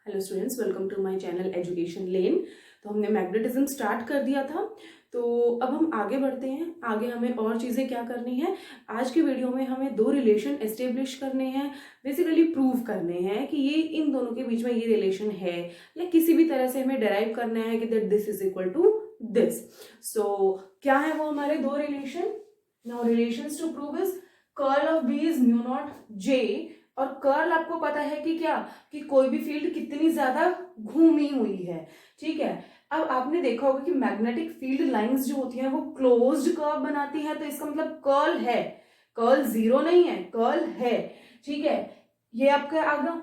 Hello students, welcome to my channel Education Lane. तो हमने magnetism start कर दिया था, तो अब हम आगे बढ़ते हैं। आगे हमें और चीज़ें क्या करनी है, आज के वीडियो में हमें दो रिलेशन एस्टेब्लिश करने हैं, बेसिकली प्रूव करने हैं कि ये इन दोनों के बीच में ये रिलेशन है, या किसी भी तरह से हमें डेराइव करना है कि that this is equal to this. So क्या है वो हमारे दो relation. Now relations to prove is curl of B is mu nought J, और कर्ल आपको पता है कि क्या, कि कोई भी फील्ड कितनी ज्यादा घूमी हुई है। ठीक है, अब आपने देखा होगा कि मैग्नेटिक फील्ड लाइंस जो होती हैं वो क्लोज्ड कर्व बनाती हैं, तो इसका मतलब कर्ल है, कर्ल जीरो नहीं है, कर्ल है। ठीक है, ये आपका आगा।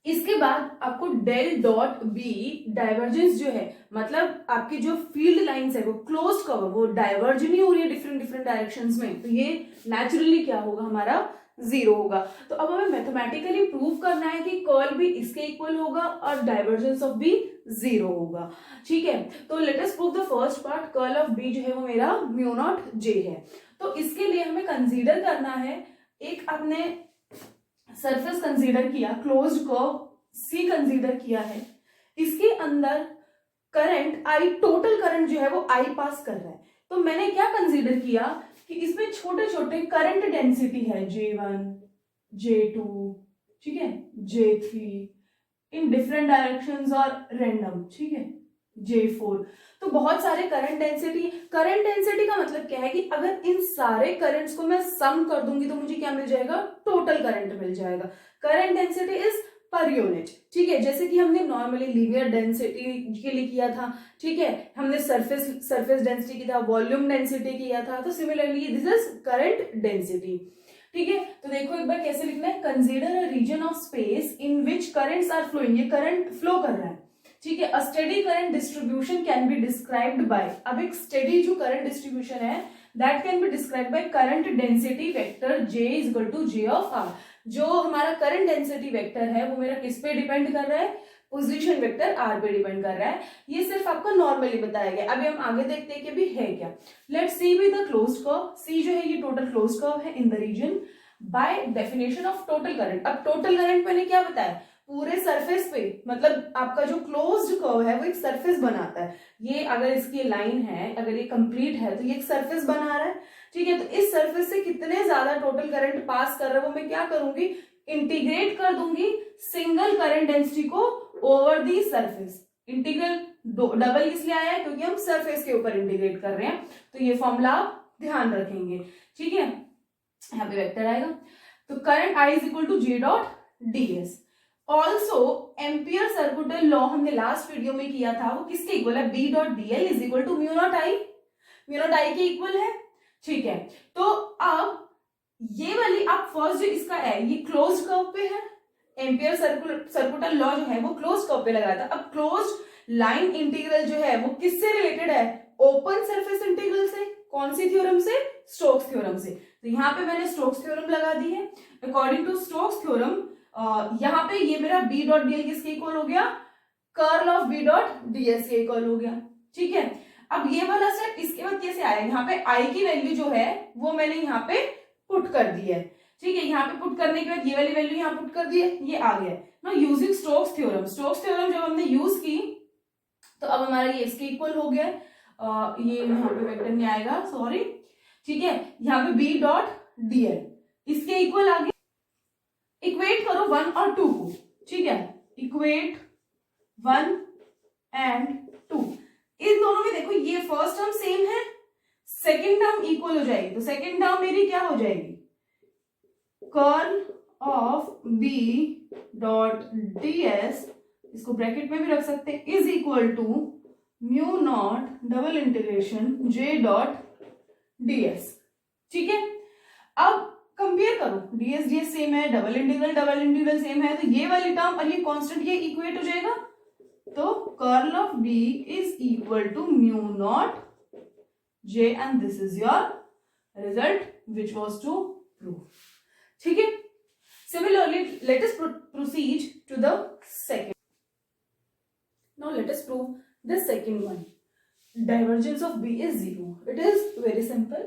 इसके बाद आपको डेल डॉट बी डाइवर्जेंस जो है, मतलब आपकी जो फील्ड लाइंस है वो क्लोज कर्व, वो डाइवर्ज नहीं हो रही है डिफरेंट डिफरेंट डायरेक्शंस में, तो ये नेचुरली क्या होगा, हमारा जीरो होगा। तो अब हमें मैथमेटिकली प्रूव करना है कि कर्ल भी इसके इक्वल होगा और डाइवर्जेंस ऑफ बी जीरो होगा। ठीक है, तो let us prove the first part. Curl of B जो है वो मेरा म्यू नॉट जे है। तो इसके लिए हमें कंसीडर करना है, एक आपने सरफेस कंसीडर किया, क्लोज्ड कर्व सी कंसीडर किया है, इसके अंदर करंट आई, टोटल करंट जो है वो आई पास कर रहा है। तो मैंने क्या कंसीडर किया कि इसमें छोटे छोटे करंट डेंसिटी है, J1, J2, ठीक है, J3 इन डिफरेंट डायरेक्शंस और रैंडम, ठीक है, J4। तो बहुत सारे करंट डेंसिटी का मतलब क्या है कि अगर इन सारे करंट्स को मैं सम कर दूंगी तो मुझे क्या मिल जाएगा, टोटल करंट मिल जाएगा। Current density is per unit. ठीक है, जैसे कि हमने नॉर्मली लीनियर डेंसिटी के लिए किया था, ठीक है, हमने सरफेस डेंसिटी किया था, वॉल्यूम डेंसिटी किया था, तो similarly this is current density. ठीक है, तो देखो एक बार कैसे लिखना है, consider a region of space in which currents are flowing, ये करंट फ्लो कर रहा है। ठीक है, a steady current distribution can be described by, अब एक स्टेडी जो करंट डिस्ट्रीब्यूशन है that can be described by current density vector J is equal to J of R। जो हमारा करंट डेंसिटी वेक्टर है वो मेरा किस पे डिपेंड कर रहा है, पोजीशन वेक्टर R पे डिपेंड कर रहा है। ये सिर्फ आपको नॉर्मली बताया गया, अभी हम आगे देखते हैं कि अभी है क्या। Let's see with the closed curve, C जो है ये टोटल क्लोज्ड कर्व है in the region by definition of total current. अब टोटल करंट मैंने क्या बताया, पूरे सरफेस पे, मतलब आपका जो क्लोज्ड कर्व है वो एक सरफेस बनाता है। ये अगर इसकी लाइन है, अगर ये कंप्लीट है तो ये एक सरफेस बना रहा है। ठीक है, तो इस सरफेस से कितने ज्यादा टोटल करंट पास कर रहा है वो मैं क्या करूंगी, इंटीग्रेट कर दूंगी सिंगल करंट डेंसिटी को over the surface. Integral double इसलिए आया है क्योंकि हम सरफेस के ऊपर इंटीग्रेट कर रहे हैं, तो ये फॉर्मूला आप ध्यान रखेंगे। ठीक है, यहाँ पे वेक्टर आएगा, तो current I is equal to J dot ds। Also ampere circular law हमने लास्ट वीडियो में किया था, वो किसके इक्वल है, B dot dl is equal to mu naught I के इक्वल है। ठीक है, तो अब ये वाली आप फर्स्ट जो इसका है ये क्लोज्ड कर्व पे है, एम्पियर सर्कुलर लॉ जो है वो क्लोज्ड कर्व पे लगाया था। अब क्लोज्ड लाइन इंटीग्रल जो है वो किससे रिलेटेड है, ओपन सरफेस इंटीग्रल से। कौन सी थ्योरम से, स्टोक्स थ्योरम से। तो यहाँ पे मैंने स्टोक्स थ्योरम लगा दी है। अकॉर्डिंग टू स्टोक्स थ्योरम यहाँ पे ये मेरा B डॉट डी एल किसके इक्वल हो गया, curl of B dot ds के इक्वल हो गया। ठीक है, अब ये वाला स्टेप इसके बाद कैसे आया, यहाँ पे I की वैल्यू जो है वो मैंने यहाँ पे पुट कर दी है। ठीक है, यहाँ पे पुट करने के बाद ये वाली वैल्यू यहाँ पुट कर दी है, ये आ गया। ना using Stokes theorem, Stokes theorem जब हमने यूज की तो अब हमारा ये इसके इक्वल हो गया। ये यहाँ पे वेक्टर नहीं आएगा, सॉरी। ठीक है, यहाँ पे B डॉट dl इसके इक्वल आ गया। इक्वेट करो 1 और 2 को। ठीक है, इक्वेट 1 एंड 2, इन दोनों में देखो ये फर्स्ट टर्म सेम है, सेकेंड टर्म इक्वल हो जाएगी, तो सेकेंड टर्म मेरी क्या हो जाएगी, curl of B dot ds, इसको ब्रैकेट में भी रख सकते हैं, is equal to mu naught double integration J dot ds। ठीक है, अब कंपेयर करो, ds सेम है, डबल इंटीग्रल सेम है, तो ये वाली टर्म और ये कांस्टेंट ये इक्वेट हो जाएगा, तो curl of B is equal to mu naught J and this is your result which was to prove. ठीक है, similarly let us proceed to the second. Now let us prove the second one, divergence of B is zero. It is very simple.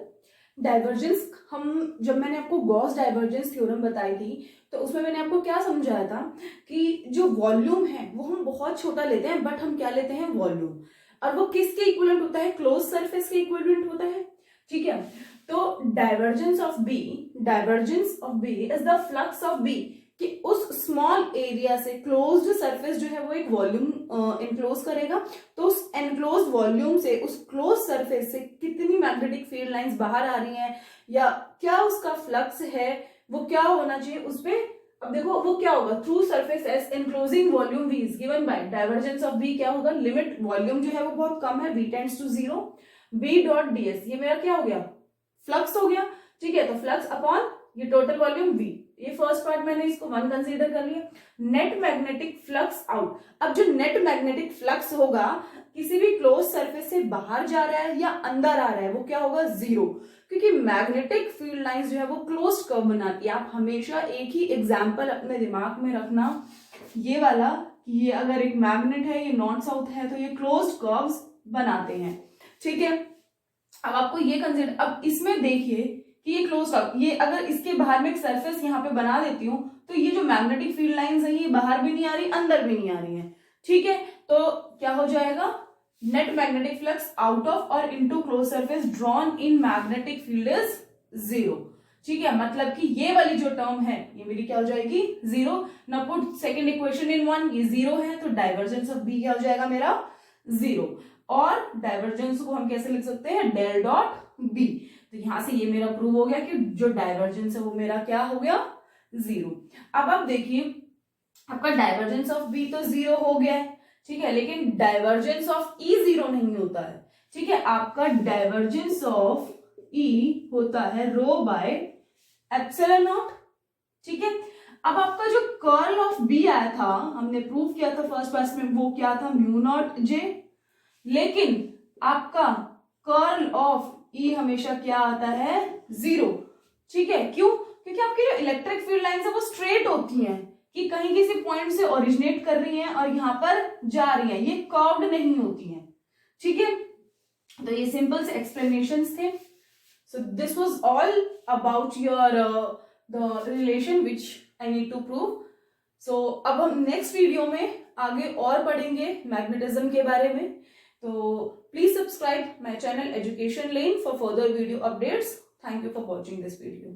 Divergence जब मैंने आपको Gauss divergence theorem बताई थी तो उसमें मैंने आपको क्या समझाया था कि जो वॉल्यूम है वो हम बहुत छोटा लेते हैं, बट हम क्या लेते हैं, वॉल्यूम, और वो किसके इक्विवेलेंट होता है, क्लोज सरफेस के इक्विवेलेंट होता है। ठीक है, तो divergence of B is the flux of B, कि उस स्मॉल एरिया से क्लोज्ड सरफेस जो है वो एक वॉल्यूम इनक्लोज करेगा, तो उस एनक्लोज वॉल्यूम से, उस क्लोज सरफेस से कितनी मैग्नेटिक फील्ड लाइंस बाहर आ रही हैं, या क्या उसका फ्लक्स है, वो क्या होना चाहिए उस पे। अब देखो वो क्या होगा, through surface S enclosing volume v is given by divergence of b, क्या होगा, लिमिट वॉल्यूम जो है वो बहुत कम है, v tends to 0, b dot ds, ये मेरा क्या हो गया, फ्लक्स हो गया। ठीक है, तो फ्लक्स अपॉन ये टोटल वॉल्यूम v, ये फर्स्ट पार्ट मैंने इसको 1 कंसीडर कर लिया। नेट मैग्नेटिक फ्लक्स आउट, अब जो नेट मैग्नेटिक फ्लक्स होगा किसी भी क्लोज सरफेस से बाहर जा रहा है या अंदर आ रहा है, वो क्या होगा, 0, क्योंकि मैग्नेटिक फील्ड लाइंस जो है वो क्लोज्ड कर्व बनाती है। आप हमेशा एक ही एग्जांपल अपने दिमाग में रखना, ये वाला, ये अगर एक मैग्नेट है, ये नॉर्थ साउथ है, तो ये क्लोज्ड कर्व्स बनाते हैं। ठीक है, अब आपको ये कंसीडर, अब इसमें देखिए कि ये क्लोज कर्व, ये अगर इसके बाहर में एक सरफेस यहाँ पे बना देती हूँ, तो ये जो मैग्नेटिक फील्ड लाइंस है ये बाहर भी नहीं आ रही, अंदर भी नहीं आ रही है। ठीक है, तो क्या हो जाएगा, net magnetic flux out of और into close surface drawn in magnetic field is 0। ठीक है, मतलब कि ये वाली जो टर्म है ये मेरी क्या हो जाएगी, 0। Now put second equation in 1, ये 0 है, तो डाइवर्जेंस ऑफ बी क्या हो जाएगा मेरा, 0, और डाइवर्जेंस को हम कैसे लिख सकते हैं, डेल डॉट बी। तो यहां से ये मेरा प्रूव हो गया कि जो डाइवर्जेंस है वो मेरा क्या हो गया, 0। अब आप देखिए आपका डाइवर्जेंस ऑफ बी तो 0 हो गया है, ठीक है, लेकिन डाइवर्जेंस ऑफ ई 0 नहीं होता है। ठीक है, आपका डाइवर्जेंस ऑफ ई होता है रो बाय एप्सिलॉन नॉट। ठीक है, अब आपका जो कर्ल ऑफ बी आया था, हमने प्रूव किया था फर्स्ट क्लास में, वो क्या था, म्यू नॉट जे, लेकिन आपका कर्ल ऑफ ई हमेशा क्या आता है, 0। ठीक है, क्यों, क्योंकि आपकी जो इलेक्ट्रिक फील्ड लाइंस है वो स्ट्रेट होती हैं, कि कहीं किसी पॉइंट से ओरिजिनेट कर रही हैं और यहां पर जा रही हैं, ये कर्व्ड नहीं होती हैं। ठीक है, तो ये सिंपल से एक्सप्लेनेशंस थे। So this was all about your the relation which I need to prove. सो अब हम नेक्स्ट वीडियो में आगे और पढ़ेंगे मैग्नेटिज्म के बारे में। तो please subscribe my channel Education lane for further video updates. Thank you for watching this video.